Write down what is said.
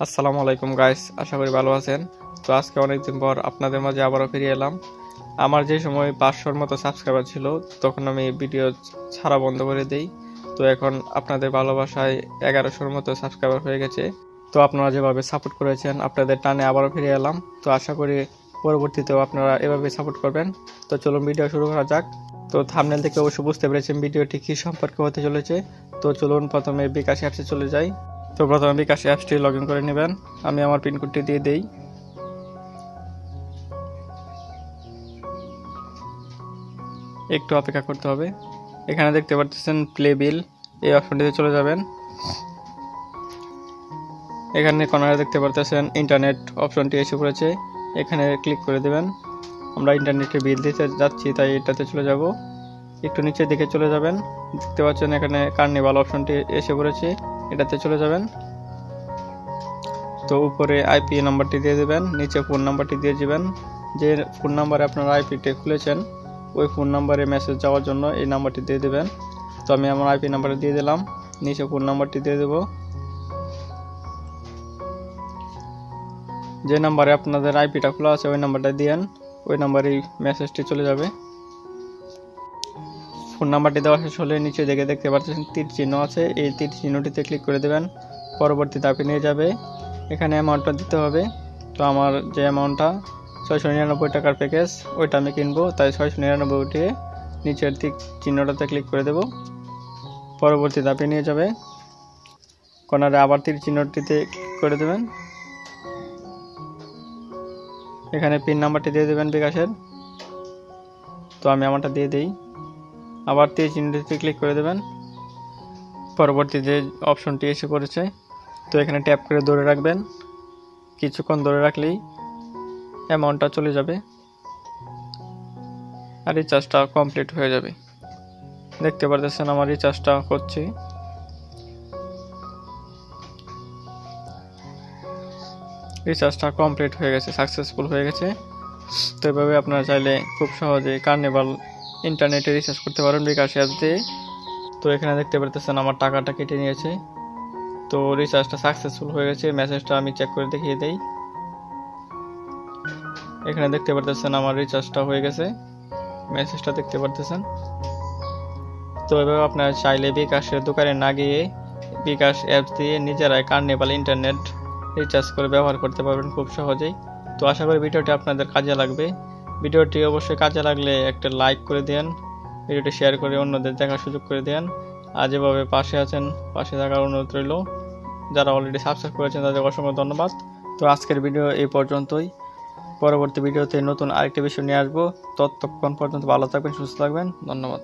আসসালামু আলাইকুম গাইস, আশা করি ভালো আছেন। তো আজকে অনেকদিন পর আপনাদের মাঝে আবারও ফিরে এলাম। আমার যে সময় 500-র মতো সাবস্ক্রাইবার ছিল তখন আমি ভিডিও ছাড়া বন্ধ করে দিই। তো এখন আপনাদের ভালোবাসায় 1100-র মতো সাবস্ক্রাইবার হয়ে গেছে। তো আপনারা যেভাবে সাপোর্ট করেছেন আপনাদের টানে আবারও ফিরে এলাম। তো আশা করি পরবর্তীতেও আপনারা এভাবে সাপোর্ট করবেন। তো চলুন ভিডিও শুরু করা যাক। তো থাম্বনেল থেকে অবশ্যই বুঝতে পেরেছেন ভিডিওটি কী সম্পর্কে হতে চলেছে। তো চলুন প্রথমে বিকাশ অ্যাপসে চলে যাই। তো প্রথমে বিকাশ অ্যাপসটি লগ ইন করে নেবেন। আমি আমার পিনকোডটি দিয়ে দেই। একটু অপেক্ষা করতে হবে। এখানে দেখতে পাচ্ছেন প্লে বিল, এই অপশনটিতে চলে যাবেন। এখানে কর্নারে দেখতে পাচ্ছেন ইন্টারনেট অপশনটি এসে পড়েছে, এখানে ক্লিক করে দেবেন। আমরা ইন্টারনেটের বিল দিতে যাচ্ছি তাই এটাতে চলে যাব। একটু নিচের দিকে চলে যাবেন, দেখতে পাচ্ছেন এখানে কার্নিভাল অপশনটি এসে পড়েছে, এটাতে চলে যাবেন। তো উপরে আইপি নাম্বারটি দিয়ে দেবেন, নিচে ফোন নাম্বারটি দিয়ে দিবেন। যে ফোন নাম্বারে আপনারা আইপিটি খুলেছেন ওই ফোন নাম্বারে মেসেজ যাওয়ার জন্য এই নাম্বারটি দিয়ে দেবেন। তো আমি আমার আইপি নাম্বারটি দিয়ে দিলাম, নিচে ফোন নাম্বারটি দিয়ে দেব। যে নাম্বারে আপনাদের আইপিটা খোলা আছে ওই নাম্বারটা দিয়েন, ওই নাম্বারেই মেসেজটি চলে যাবে। ফোন নাম্বারটি দেওয়া শেষ হলে নিচে দিকে দেখতে পাচ্ছেন তীর চিহ্ন আছে, এই তীর চিহ্নটিতে ক্লিক করে দেবেন। পরবর্তী ধাপে নিয়ে যাবে, এখানে অ্যামাউন্টটা দিতে হবে। তো আমার যে অ্যামাউন্টটা 699 টাকার প্যাকেজ ওইটা আমি কিনবো, তাই 699 উঠিয়ে নিচের তীর চিহ্নটাতে ক্লিক করে দেব। পরবর্তী ধাপে নিয়ে যাবে, কর্নারে আবার তীর চিহ্নটিতে ক্লিক করে দেবেন। এখানে পিন নাম্বারটি দিয়ে দেবেন বিকাশের। তো আমি আমারটা দিয়ে দিই, আবার তীর চিহ্নটিতে ক্লিক করে দেবেন। পরবর্তী যে অপশনটি এসে পড়েছে, তো এখানে ট্যাপ করে ধরে রাখবেন। কিছুক্ষণ ধরে রাখলেই অ্যামাউন্টটা চলে যাবে আর রিচার্জটা কমপ্লিট হয়ে যাবে। দেখতে পারতেছেন আমার রিচার্জটা হচ্ছে। রিচার্জটা কমপ্লিট হয়ে গেছে, সাকসেসফুল হয়ে গেছে। তো এভাবে আপনারা চাইলে খুব সহজে কার্নিভাল ইন্টারনেটে রিচার্জ করতে পারেন বিকাশ অ্যাপ দিয়ে। তো এখানে দেখতে পারতেছেন আমার টাকাটা কেটে নিয়েছে। তো রিচার্জটা সাকসেসফুল হয়ে গেছে, মেসেজটা আমি চেক করে দেখিয়ে দেই। এখানে দেখতে পারতেছেন আমার রিচার্জটা হয়ে গেছে, মেসেজটা দেখতে পারতেছেন। তো এভাবে আপনারা চাইলে বিকাশের দোকানে না গিয়ে বিকাশ অ্যাপস দিয়ে নিজেরাই কার্নিভাল ইন্টারনেট রিচার্জ করে ব্যবহার করতে পারবেন খুব সহজেই। তো আশা করি ভিডিওটি আপনাদের কাজে লাগবে। ভিডিওটি অবশ্যই কাজে লাগলে একটা লাইক করে দেন, ভিডিওটি শেয়ার করে অন্যদের দেখার সুযোগ করে দেন। আর যেভাবে পাশে আছেন পাশে থাকার অনুরোধ রইল। যারা অলরেডি সাবস্ক্রাইব করেছেন তাদের অসংখ্য ধন্যবাদ। তো আজকের ভিডিও এই পর্যন্তই। পরবর্তী ভিডিওতে নতুন আরেকটি বিষয় নিয়ে আসবো। ততক্ষণ পর্যন্ত ভালো থাকবেন, সুস্থ থাকবেন। ধন্যবাদ।